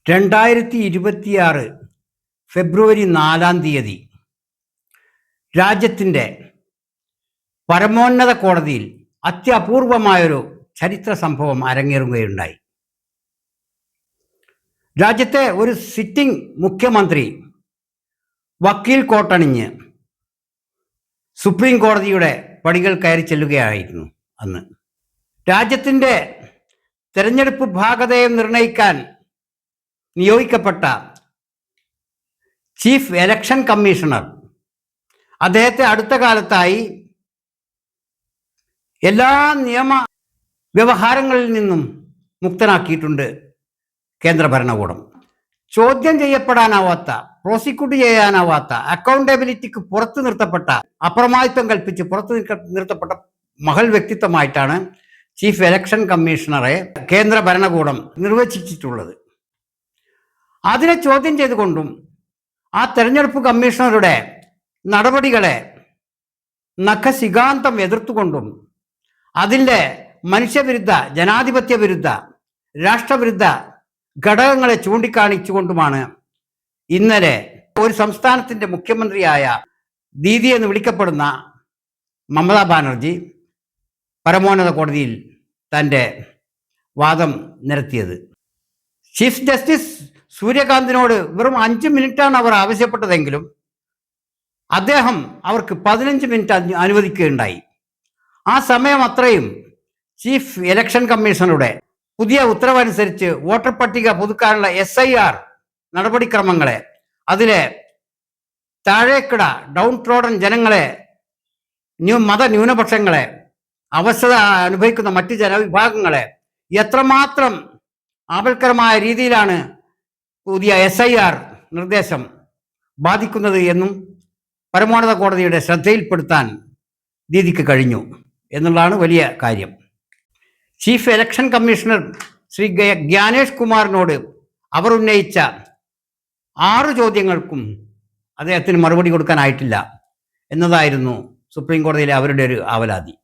2026 ഫെബ്രുവരി 4-ാം തീയതി രാജ്യത്തിൻ്റെ പരമോന്നത കോടതിയിൽ അത്യപൂർവമായൊരു ചരിത്ര സംഭവം അരങ്ങേറുകയുണ്ടായി. രാജ്യത്തെ ഒരു സിറ്റിംഗ് മുഖ്യമന്ത്രി വക്കീൽ കോട്ടണിഞ്ഞ് സുപ്രീം കോടതിയുടെ പടികൾ കയറി ചെല്ലുകയായിരുന്നു. അന്ന് രാജ്യത്തിൻ്റെ തെരഞ്ഞെടുപ്പ് ഭാഗധേയം നിർണയിക്കാൻ നിയോഗിക്കപ്പെട്ട ചീഫ് ഇലക്ഷൻ കമ്മീഷണർ അദ്ദേഹത്തെ അടുത്ത കാലത്തായി എല്ലാ നിയമ വ്യവഹാരങ്ങളിൽ നിന്നും മുക്തനാക്കിയിട്ടുണ്ട് കേന്ദ്ര ഭരണകൂടം. ചോദ്യം ചെയ്യപ്പെടാനാവാത്ത, പ്രോസിക്യൂട്ട് ചെയ്യാനാവാത്ത, അക്കൗണ്ടബിലിറ്റിക്ക് പുറത്തു നിർത്തപ്പെട്ട, അപ്രമാദിത്വം കൽപ്പിച്ച് പുറത്തു നിർത്തപ്പെട്ട മഹൽ വ്യക്തിത്വമായിട്ടാണ് ചീഫ് ഇലക്ഷൻ കമ്മീഷണറെ കേന്ദ്ര ഭരണകൂടം നിർവചിച്ചിട്ടുള്ളത്. അതിനെ ചോദ്യം ചെയ്തുകൊണ്ടും ആ തെരഞ്ഞെടുപ്പ് കമ്മീഷണറുടെ നടപടികളെ നഖശിഖാന്തം എതിർത്തുകൊണ്ടും അതിൻ്റെ മനുഷ്യവിരുദ്ധ, ജനാധിപത്യ വിരുദ്ധ, രാഷ്ട്രവിരുദ്ധ ഘടകങ്ങളെ ചൂണ്ടിക്കാണിച്ചുകൊണ്ടുമാണ് ഇന്നലെ ഒരു സംസ്ഥാനത്തിൻ്റെ മുഖ്യമന്ത്രിയായ ദീദി എന്ന് വിളിക്കപ്പെടുന്ന മമതാ ബാനർജി പരമോന്നത കോടതിയിൽ തൻ്റെ വാദം നിരത്തിയത്. ചീഫ് ജസ്റ്റിസ് സൂര്യകാന്തിനോട് വെറും 5 മിനിറ്റാണ് അവർ ആവശ്യപ്പെട്ടതെങ്കിലും അദ്ദേഹം അവർക്ക് 15 മിനിറ്റ് അനുവദിക്കുകയുണ്ടായി. ആ സമയം അത്രയും ചീഫ് ഇലക്ഷൻ കമ്മീഷണറുടെ പുതിയ ഉത്തരവനുസരിച്ച് വോട്ടർ പട്ടിക പുതുക്കാനുള്ള SIR നടപടിക്രമങ്ങളെ, അതിലെ താഴേക്കിട ഡൗൺ ട്രോഡൻ ജനങ്ങളെ, മതന്യൂനപക്ഷങ്ങളെ, അവശത അനുഭവിക്കുന്ന മറ്റ് ജനവിഭാഗങ്ങളെ എത്രമാത്രം ആപൽക്കരമായ രീതിയിലാണ് പുതിയ SIR നിർദ്ദേശം ബാധിക്കുന്നത് എന്നും പരമോന്നത കോടതിയുടെ ശ്രദ്ധയിൽപ്പെടുത്താൻ ദീദിക്ക് കഴിഞ്ഞു എന്നുള്ളതാണ് വലിയ കാര്യം. Chief election commissioner Shri Gyanesh കുമാറിനോട് അവർ ഉന്നയിച്ച 6 ചോദ്യങ്ങൾക്കും അദ്ദേഹത്തിന് മറുപടി കൊടുക്കാനായിട്ടില്ല എന്നതായിരുന്നു സുപ്രീം കോടതിയിലെ അവരുടെ ഒരു ആവലാതി.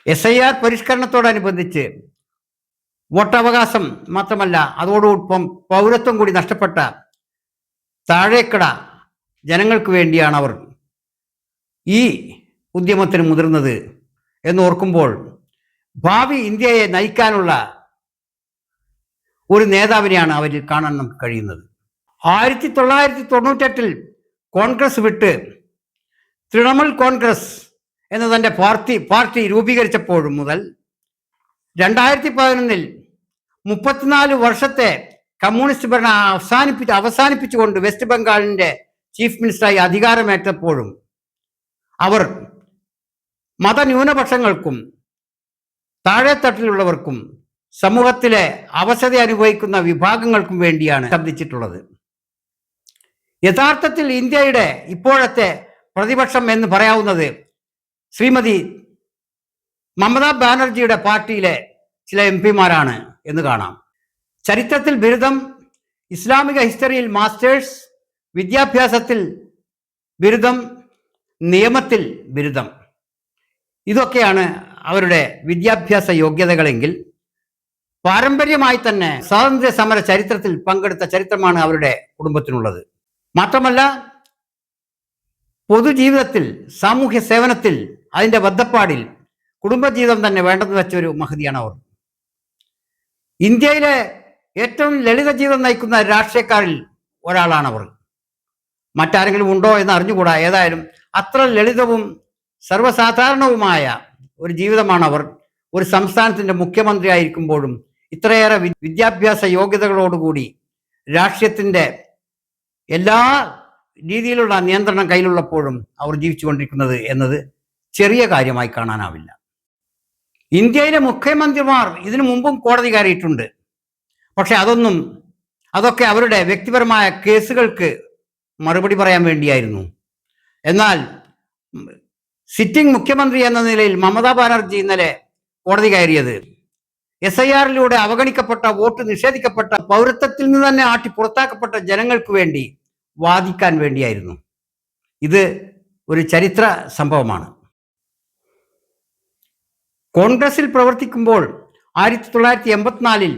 SIR പരിഷ്കരണത്തോടനുബന്ധിച്ച് വോട്ടവകാശം മാത്രമല്ല, അതോടൊപ്പം പൗരത്വം കൂടി നഷ്ടപ്പെട്ട താഴേക്കട ജനങ്ങൾക്ക് വേണ്ടിയാണ് അവർ ഈ ഉദ്യമത്തിന് മുതിർന്നത് എന്നോർക്കുമ്പോൾ ഭാവി ഇന്ത്യയെ നയിക്കാനുള്ള ഒരു നേതാവിനെയാണ് അവരിൽ കാണാൻ നമുക്ക് കഴിയുന്നത്. 1998 കോൺഗ്രസ് വിട്ട് തൃണമൂൽ കോൺഗ്രസ് എന്ന തൻ്റെ പാർട്ടി രൂപീകരിച്ചപ്പോഴും മുതൽ 2011 34 വർഷത്തെ കമ്മ്യൂണിസ്റ്റ് ഭരണം അവസാനിപ്പിച്ചുകൊണ്ട് വെസ്റ്റ് ബംഗാളിൻ്റെ ചീഫ് മിനിസ്റ്ററായി അധികാരമേറ്റപ്പോഴും അവർ മതന്യൂനപക്ഷങ്ങൾക്കും താഴെത്തട്ടിലുള്ളവർക്കും സമൂഹത്തിലെ അവശത അനുഭവിക്കുന്ന വിഭാഗങ്ങൾക്കും വേണ്ടിയാണ് ശബ്ദിച്ചിട്ടുള്ളത്. യഥാർത്ഥത്തിൽ ഇന്ത്യയുടെ ഇപ്പോഴത്തെ പ്രതിപക്ഷം എന്ന് പറയാവുന്നത് ശ്രീമതി മമതാ ബാനർജിയുടെ പാർട്ടിയിലെ ചില MP-മാരാണ് എന്ന് കാണാം. ചരിത്രത്തിൽ ബിരുദം, ഇസ്ലാമിക ഹിസ്റ്ററിയിൽ മാസ്റ്റേഴ്സ്, വിദ്യാഭ്യാസത്തിൽ ബിരുദം, നിയമത്തിൽ ബിരുദം, ഇതൊക്കെയാണ് അവരുടെ വിദ്യാഭ്യാസ യോഗ്യതകളെങ്കിൽ പാരമ്പര്യമായി തന്നെ സ്വാതന്ത്ര്യ സമര ചരിത്രത്തിൽ പങ്കെടുത്ത ചരിത്രമാണ് അവരുടെ കുടുംബത്തിനുള്ളത്. മാത്രമല്ല, പൊതുജീവിതത്തിൽ, സാമൂഹ്യ സേവനത്തിൽ, അതിൻ്റെ ബദ്ധപ്പാടിൽ കുടുംബജീവിതം തന്നെ വേണ്ടെന്ന് വെച്ചൊരു മഹതിയാണ് അവർ. ഇന്ത്യയിലെ ഏറ്റവും ലളിത ജീവിതം നയിക്കുന്ന രാഷ്ട്രീയക്കാരിൽ ഒരാളാണവർ. മറ്റാരെങ്കിലും ഉണ്ടോ എന്ന് അറിഞ്ഞുകൂടാ. ഏതായാലും അത്ര ലളിതവും സർവ്വസാധാരണവുമായ ഒരു ജീവിതമാണവർ ഒരു സംസ്ഥാനത്തിൻ്റെ മുഖ്യമന്ത്രി ആയിരിക്കുമ്പോഴും ഇത്രയേറെ വിദ്യാഭ്യാസ യോഗ്യതകളോടുകൂടി രാഷ്ട്രീയത്തിൻ്റെ എല്ലാ രീതിയിലുള്ള നിയന്ത്രണം കയ്യിലുള്ളപ്പോഴും അവർ ജീവിച്ചുകൊണ്ടിരിക്കുന്നത് എന്നത് ചെറിയ കാര്യമായി കാണാനാവില്ല. ഇന്ത്യയിലെ മുഖ്യമന്ത്രിമാർ ഇതിനു മുമ്പും കോടതി കയറിയിട്ടുണ്ട്. പക്ഷെ അതൊക്കെ അവരുടെ വ്യക്തിപരമായ കേസുകൾക്ക് മറുപടി പറയാൻ വേണ്ടിയായിരുന്നു. എന്നാൽ സിറ്റിംഗ് മുഖ്യമന്ത്രി എന്ന നിലയിൽ മമതാ ബാനർജി ഇന്നലെ കോടതി കയറിയത് SIR-ലൂടെ അവഗണിക്കപ്പെട്ട, വോട്ട് നിഷേധിക്കപ്പെട്ട, പൗരത്വത്തിൽ നിന്ന് തന്നെ പുറത്താക്കപ്പെട്ട ജനങ്ങൾക്ക് വേണ്ടി വാദിക്കാൻ വേണ്ടിയായിരുന്നു. ഇത് ഒരു ചരിത്ര സംഭവമാണ്. കോൺഗ്രസിൽ പ്രവർത്തിക്കുമ്പോൾ 1984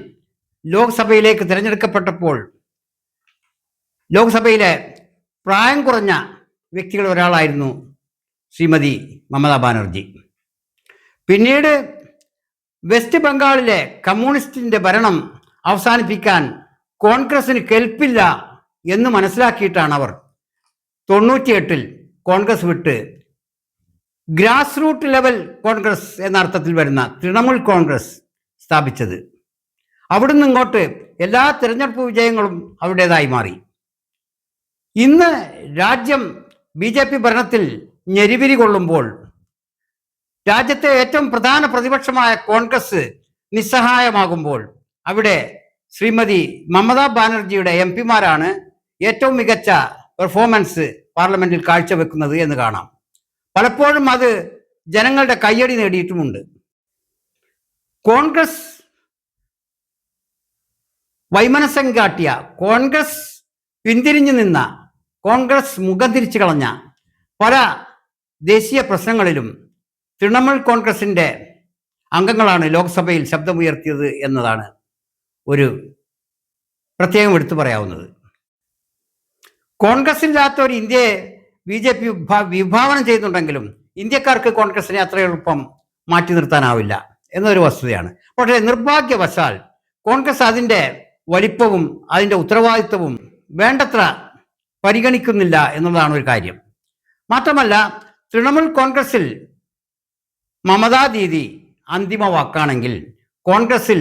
ലോക്സഭയിലേക്ക് തിരഞ്ഞെടുക്കപ്പെട്ടപ്പോൾ ലോക്സഭയിലെ പ്രായം കുറഞ്ഞ വ്യക്തികളിൽ ഒരാളായിരുന്നു ശ്രീമതി മമതാ ബാനർജി. പിന്നീട് വെസ്റ്റ് ബംഗാളിലെ കമ്മ്യൂണിസ്റ്റിൻ്റെ ഭരണം അവസാനിപ്പിക്കാൻ കോൺഗ്രസിന് കെൽപ്പില്ല എന്ന് മനസ്സിലാക്കിയിട്ടാണ് അവർ 98 കോൺഗ്രസ് വിട്ട് ഗ്രാസ് റൂട്ട് ലെവൽ കോൺഗ്രസ് എന്ന അർത്ഥത്തിൽ വരുന്ന തൃണമൂൽ കോൺഗ്രസ് സ്ഥാപിച്ചത്. അവിടുന്ന് ഇങ്ങോട്ട് എല്ലാ തിരഞ്ഞെടുപ്പ് വിജയങ്ങളും അവരുടേതായി മാറി. ഇന്ന് രാജ്യം BJP ഭരണത്തിൽ ഞെരിപിരി കൊള്ളുമ്പോൾ രാജ്യത്തെ ഏറ്റവും പ്രധാന പ്രതിപക്ഷമായ കോൺഗ്രസ് നിസ്സഹായമാകുമ്പോൾ അവിടെ ശ്രീമതി മമതാ ബാനർജിയുടെ MP-മാരാണ് ഏറ്റവും മികച്ച പെർഫോമൻസ് പാർലമെന്റിൽ കാഴ്ചവെക്കുന്നത് എന്ന് കാണാം. പലപ്പോഴും അത് ജനങ്ങളുടെ കയ്യടി നേടിയിട്ടുമുണ്ട്. കോൺഗ്രസ് വൈമനസ്യം കാട്ടിയ, കോൺഗ്രസ് പിന്തിരിഞ്ഞു നിന്ന, കോൺഗ്രസ് മുഖം തിരിച്ചു കളഞ്ഞ പല ദേശീയ പ്രശ്നങ്ങളിലും തൃണമൂൽ കോൺഗ്രസിൻ്റെ അംഗങ്ങളാണ് ലോക്സഭയിൽ ശബ്ദമുയർത്തിയത് എന്നതാണ് ഒരു പ്രത്യേകം എടുത്തു പറയാവുന്നത്. കോൺഗ്രസില്ലാത്ത ഒരു ഇന്ത്യയെ BJP വിഭാവനം ചെയ്യുന്നുണ്ടെങ്കിലും ഇന്ത്യക്കാർക്ക് കോൺഗ്രസിനെ അത്ര എളുപ്പം മാറ്റി നിർത്താനാവില്ല എന്നൊരു വസ്തുതയാണ്. പക്ഷേ നിർഭാഗ്യവശാൽ കോൺഗ്രസ് അതിൻ്റെ വലിപ്പവും അതിൻ്റെ ഉത്തരവാദിത്വവും വേണ്ടത്ര പരിഗണിക്കുന്നില്ല എന്നുള്ളതാണ് ഒരു കാര്യം. മാത്രമല്ല, തൃണമൂൽ കോൺഗ്രസിൽ മമതാ ദീദി അന്തിമ വാക്കാണെങ്കിൽ കോൺഗ്രസിൽ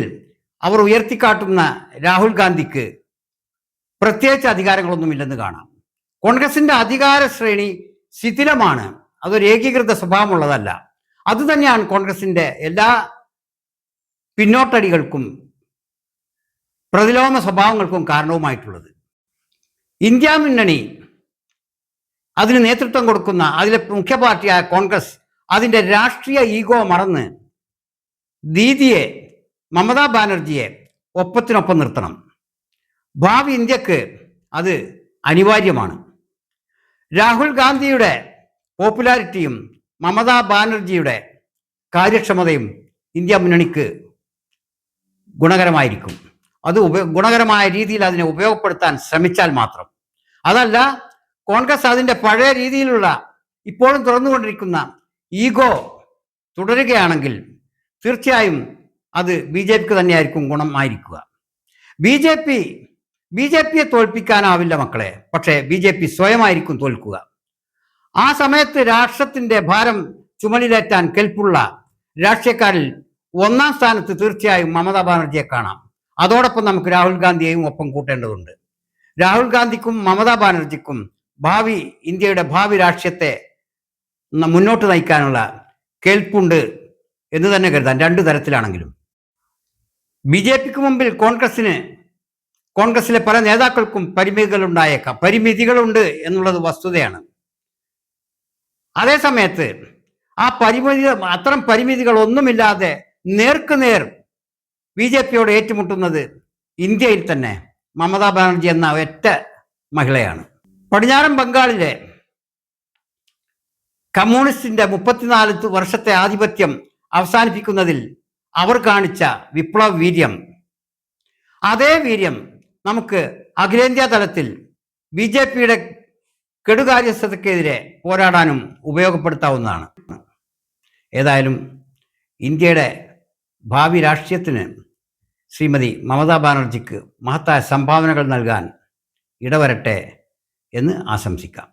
അവർ ഉയർത്തിക്കാട്ടുന്ന രാഹുൽ ഗാന്ധിക്ക് പ്രത്യേകിച്ച് അധികാരങ്ങളൊന്നുമില്ലെന്ന് കാണാം. കോൺഗ്രസിന്റെ അധികാര ശ്രേണി ശിഥിലമാണ്. അതൊരു ഏകീകൃത സ്വഭാവമുള്ളതല്ല. അതുതന്നെയാണ് കോൺഗ്രസിന്റെ എല്ലാ പിന്നോട്ടടികൾക്കും പ്രതിലോമ സ്വഭാവങ്ങൾക്കും കാരണവുമായിട്ടുള്ളത്. ഇന്ത്യ മുന്നണി അതിന് നേതൃത്വം കൊടുക്കുന്ന അതിലെ മുഖ്യ പാർട്ടിയായ കോൺഗ്രസ് അതിൻ്റെ രാഷ്ട്രീയ ഈഗോ മറന്ന് ദീദിയെ, മമതാ ബാനർജിയെ ഒപ്പത്തിനൊപ്പം നിർത്തണം. ഭാവി ഇന്ത്യക്ക് അത് അനിവാര്യമാണ്. രാഹുൽ ഗാന്ധിയുടെ പോപ്പുലാരിറ്റിയും മമതാ ബാനർജിയുടെ കാര്യക്ഷമതയും ഇന്ത്യ മുന്നണിക്ക് ഗുണകരമായിരിക്കും. അത് ഗുണകരമായ രീതിയിൽ അതിനെ ഉപയോഗപ്പെടുത്താൻ ശ്രമിച്ചാൽ മാത്രം. അതല്ല, കോൺഗ്രസ് അതിൻ്റെ പഴയ രീതിയിലുള്ള ഇപ്പോഴും തുറന്നുകൊണ്ടിരിക്കുന്ന ഈഗോ തുടരുകയാണെങ്കിൽ തീർച്ചയായും അത് BJPക്ക് തന്നെയായിരിക്കും ഗുണമായിരിക്കുക. BJPയെ തോൽപ്പിക്കാനാവില്ല മക്കളെ, പക്ഷേ BJP സ്വയമായിരിക്കും തോൽക്കുക. ആ സമയത്ത് രാഷ്ട്രത്തിൻ്റെ ഭാരം ചുമലിലേറ്റാൻ കെൽപ്പുള്ള രാഷ്ട്രീയക്കാരിൽ ഒന്നാം സ്ഥാനത്ത് തീർച്ചയായും മമതാ ബാനർജിയെ കാണാം. അതോടൊപ്പം നമുക്ക് രാഹുൽ ഗാന്ധിയെയും ഒപ്പം കൂട്ടേണ്ടതുണ്ട്. രാഹുൽ ഗാന്ധിക്കും മമതാ ബാനർജിക്കും ഇന്ത്യയുടെ ഭാവി രാഷ്ട്രീയത്തെ മുന്നോട്ട് നയിക്കാനുള്ള കേൾപ്പുണ്ട് എന്ന് തന്നെ കരുതാൻ, രണ്ടു തരത്തിലാണെങ്കിലും. BJPക്ക് മുമ്പിൽ കോൺഗ്രസിലെ പല നേതാക്കൾക്കും പരിമിതികളുണ്ട് എന്നുള്ളത് വസ്തുതയാണ്. അതേസമയത്ത് അത്തരം പരിമിതികളൊന്നുമില്ലാതെ നേർക്കുനേർ BJPയോട് ഏറ്റുമുട്ടുന്നത് ഇന്ത്യയിൽ തന്നെ മമതാ ബാനർജി എന്ന ഒറ്റ മഹിളയാണ്. പടിഞ്ഞാറൻ ബംഗാളിലെ കമ്മ്യൂണിസ്റ്റിന്റെ 34 വർഷത്തെ ആധിപത്യം അവസാനിപ്പിക്കുന്നതിൽ അവർ കാണിച്ച വിപ്ലവ വീര്യം, അതേ വീര്യം നമുക്ക് അഖിലേന്ത്യാ തലത്തിൽ BJPയുടെ കെടുകാര്യസ്ഥതയ്ക്കെതിരെ പോരാടാനും ഉപയോഗപ്പെടുത്താവുന്നതാണ്. ഏതായാലും ഇന്ത്യയുടെ ഭാവി രാഷ്ട്രീയത്തിന് ശ്രീമതി മമതാ ബാനർജിക്ക് മഹത്തായ സംഭാവനകൾ നൽകാൻ ഇടവരട്ടെ എന്ന് ആശംസിക്കാം.